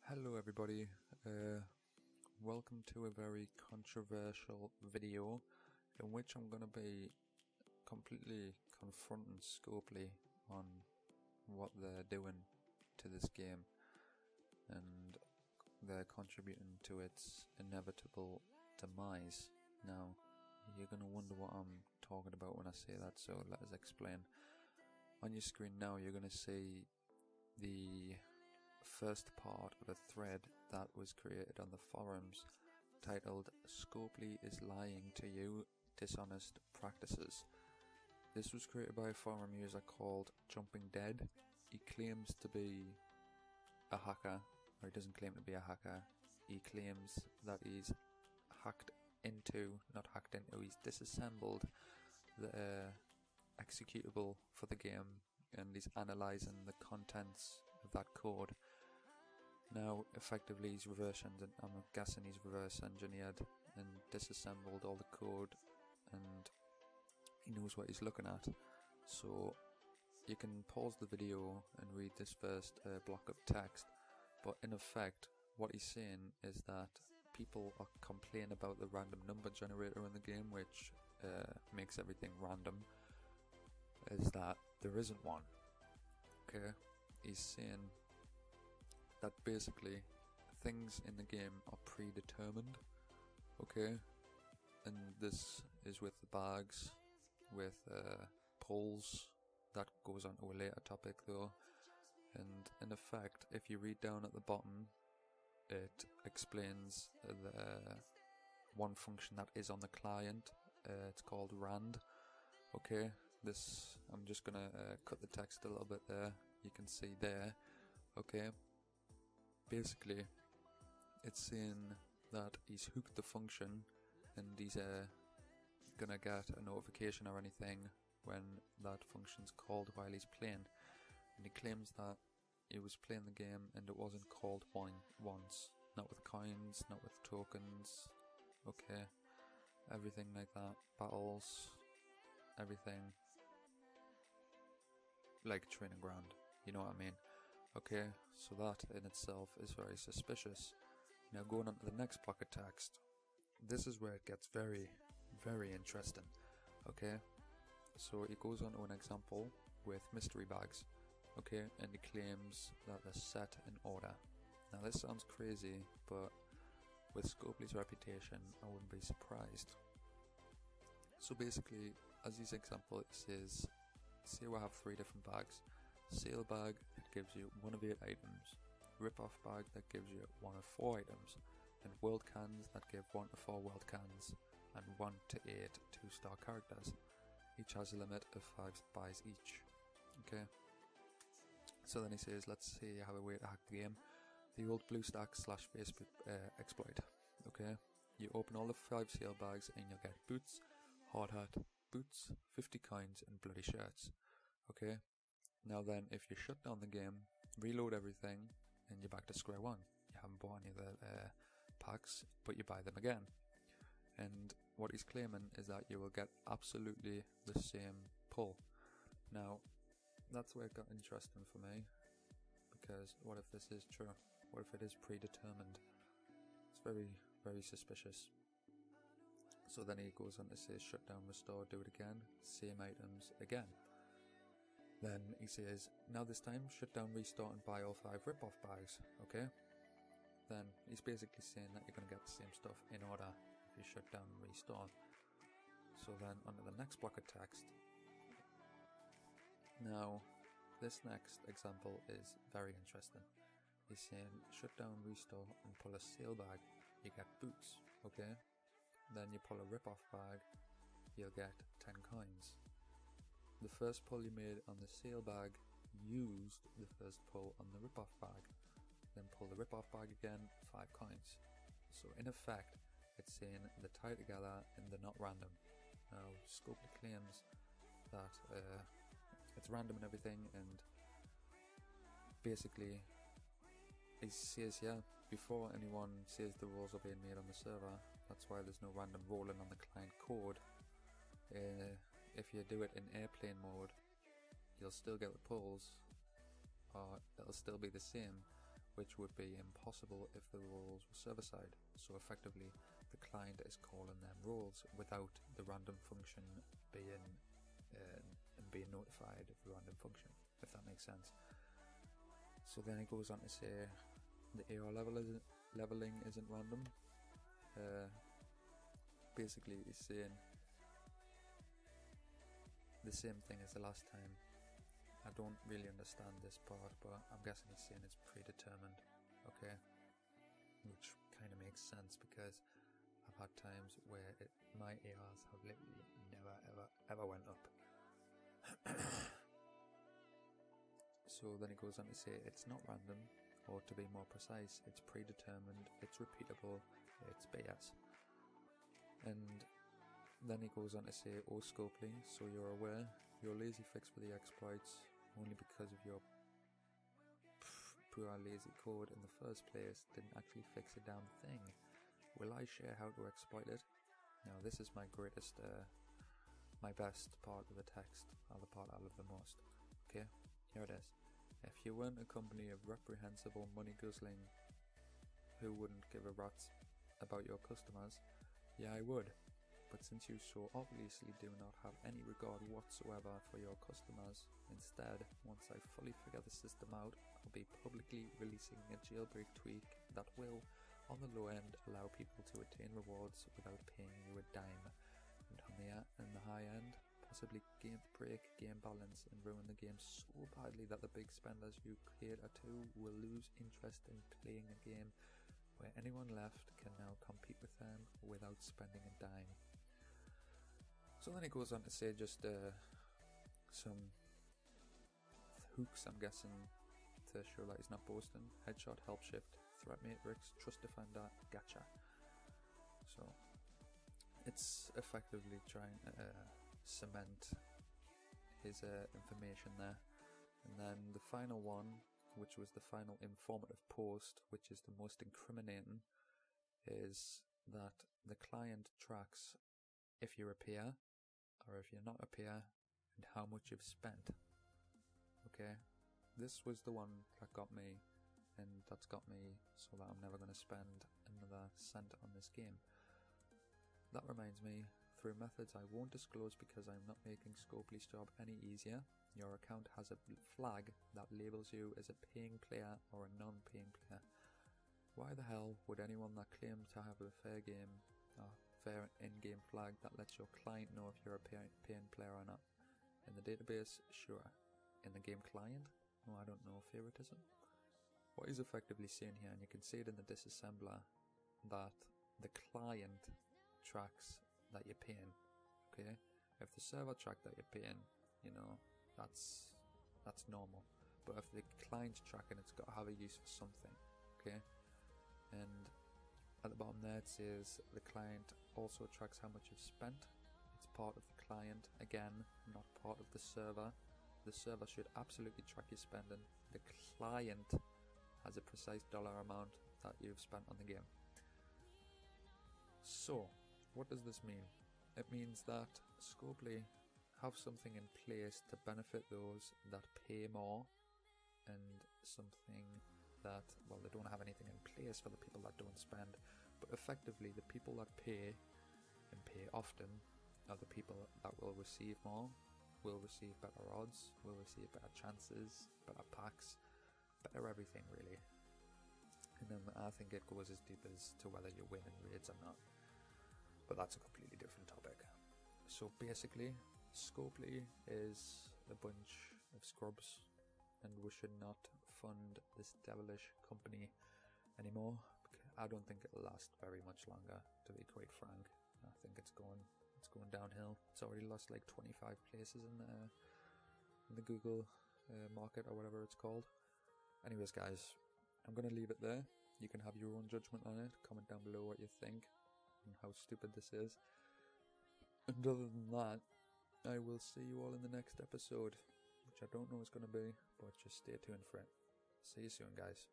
Hello everybody, welcome to a very controversial video in which I'm going to be completely confronting Scopely on what they're doing to this game, and they're contributing to its inevitable demise. Now, you're going to wonder what I'm talking about when I say that, so let us explain. On your screen now you're going to see the first part of a thread that was created on the forums titled "Scopely is lying to you, dishonest practices." This was created by a forum user called Jumping Dead. He claims to be a hacker, or he doesn't claim to be a hacker. He claims that he's he's disassembled the executable for the game, and he's analysing the contents of that code. Now, effectively, I'm guessing he's reverse engineered and disassembled all the code, and he knows what he's looking at. So you can pause the video and read this first block of text, but in effect what he's saying is that people are complaining about the random number generator in the game, which makes everything random, is that there isn't one. Okay, he's saying that basically things in the game are predetermined, okay, and this is with the bags, with polls. That goes on to a later topic though, and in effect if you read down at the bottom it explains the one function that is on the client. It's called RANT. Okay, this, I'm just gonna cut the text a little bit there, you can see there. Okay, basically it's saying that he's hooked the function and he's gonna get a notification or anything when that function's called while he's playing, and he claims that he was playing the game and it wasn't called once, not with coins, not with tokens, okay, everything like that, battles, everything like training ground, you know what I mean. Okay, so that in itself is very suspicious. Now going on to the next block of text, this is where it gets very, very interesting. Okay, so he goes on to an example with mystery bags, okay, and he claims that they're set in order. Now this sounds crazy, but with Scopely's reputation I wouldn't be surprised. So basically, as his example, it says, say we have 3 different bags. Sale bag that gives you 1 of 8 items, rip-off bag that gives you 1 of 4 items, and world cans that give 1 to 4 world cans, and 1 to 8 2-star characters. Each has a limit of 5 buys each. Okay, so then he says, let's say you have a way to hack the game, the old BlueStack/Facebook exploit. Okay, you open all the 5 sale bags and you'll get boots, hard hat, boots, 50 coins and bloody shirts. Okay, now then if you shut down the game, reload everything, and you're back to square one. You haven't bought any of the packs, but you buy them again. And what he's claiming is that you will get absolutely the same pull. Now that's where it got interesting for me, because what if this is true? What if it is predetermined? It's very, very suspicious. So then he goes on to say shut down, restore, do it again, same items again. Then he says, now this time shut down, restart and buy all 5 rip-off bags. Okay, then he's basically saying that you're going to get the same stuff in order if you shut down and restore. So then onto the next block of text. Now this next example is very interesting. He's saying shut down, restore and pull a sale bag, you get boots. Okay, then you pull a rip-off bag, you'll get 10 coins. The first pull you made on the sale bag used the first pull on the rip-off bag. Then pull the rip-off bag again, 5 coins. So in effect, it's saying they're tied together and they're not random. Now, Scopely claims that it's random and everything, and basically he says, yeah, before anyone says the rules are being made on the server, that's why there's no random rolling on the client code. If you do it in airplane mode, you'll still get the pulls, or it'll still be the same, which would be impossible if the roles were server-side. So effectively, the client is calling them roles without the random function being notified of the random function, if that makes sense. So then it goes on to say the AR leveling isn't random. Basically, it's saying the same thing as the last time. I don't really understand this part, but I'm guessing he's saying it's predetermined, okay? Which kind of makes sense because I've had times where my ARs have literally never ever went up. So then it goes on to say it's not random, or to be more precise, it's predetermined, it's repeatable, it's BS. And then he goes on to say, oh Scopely, so you're aware, your lazy fix for the exploits, only because of your poor lazy code in the first place, didn't actually fix a damn thing. Will I share how to exploit it? Now this is my greatest, my best part of the text, or the part I love the most. Okay, here it is. If you weren't a company of reprehensible money guzzling, who wouldn't give a rat's about your customers? Yeah, I would. But since you so obviously do not have any regard whatsoever for your customers, instead, once I fully figure the system out, I'll be publicly releasing a jailbreak tweak that will, on the low end, allow people to attain rewards without paying you a dime, and on the high end, possibly break game balance and ruin the game so badly that the big spenders you cater to will lose interest in playing a game where anyone left can now compete with them without spending a dime. So then it goes on to say just some hooks, I'm guessing, to show that he's not boasting. Headshot, help shift, threat matrix, trust defender, gacha. So it's effectively trying to cement his information there. And then the final one, which was the final informative post, which is the most incriminating, is that the client tracks if you're a peer or if you're not a peer and how much you've spent. Okay, this was the one that got me, and that's got me so that I'm never going to spend another cent on this game. That reminds me, through methods I won't disclose because I'm not making Scopely's job any easier, your account has a flag that labels you as a paying player or a non-paying player. Why the hell would anyone that claims to have a fair in-game flag that lets your client know if you're a paying player or not? In the database, sure. In the game client? Oh, I don't know, favoritism? What he's effectively saying here, and you can see it in the disassembler, that the client tracks that you're paying, okay? If the server track that you're paying, you know, that's normal. But if the client's tracking, it's got to have a use for something, okay? And at the bottom there it says the client also tracks how much you've spent. It's part of the client, again, not part of the server. The server should absolutely track your spending. The client has a precise dollar amount that you've spent on the game. So, what does this mean? It means that Scopely have something in place to benefit those that pay more, and something that, well, they don't have anything in place for the people that don't spend, but effectively the people that pay, and pay often, are the people that will receive more, will receive better odds, will receive better chances, better packs, better everything really. And then I think it goes as deep as to whether you win in raids or not. But that's a completely different topic. So basically, Scopely is a bunch of scrubs, and we should not fund this devilish company anymore. I don't think it'll last very much longer, to be quite frank. I think it's going downhill. It's already lost like 25 places in the Google market or whatever it's called. Anyways, guys, I'm gonna leave it there. You can have your own judgment on it. Comment down below what you think and how stupid this is. And other than that, I will see you all in the next episode, which I don't know is going to be, but just stay tuned for it. See you soon, guys.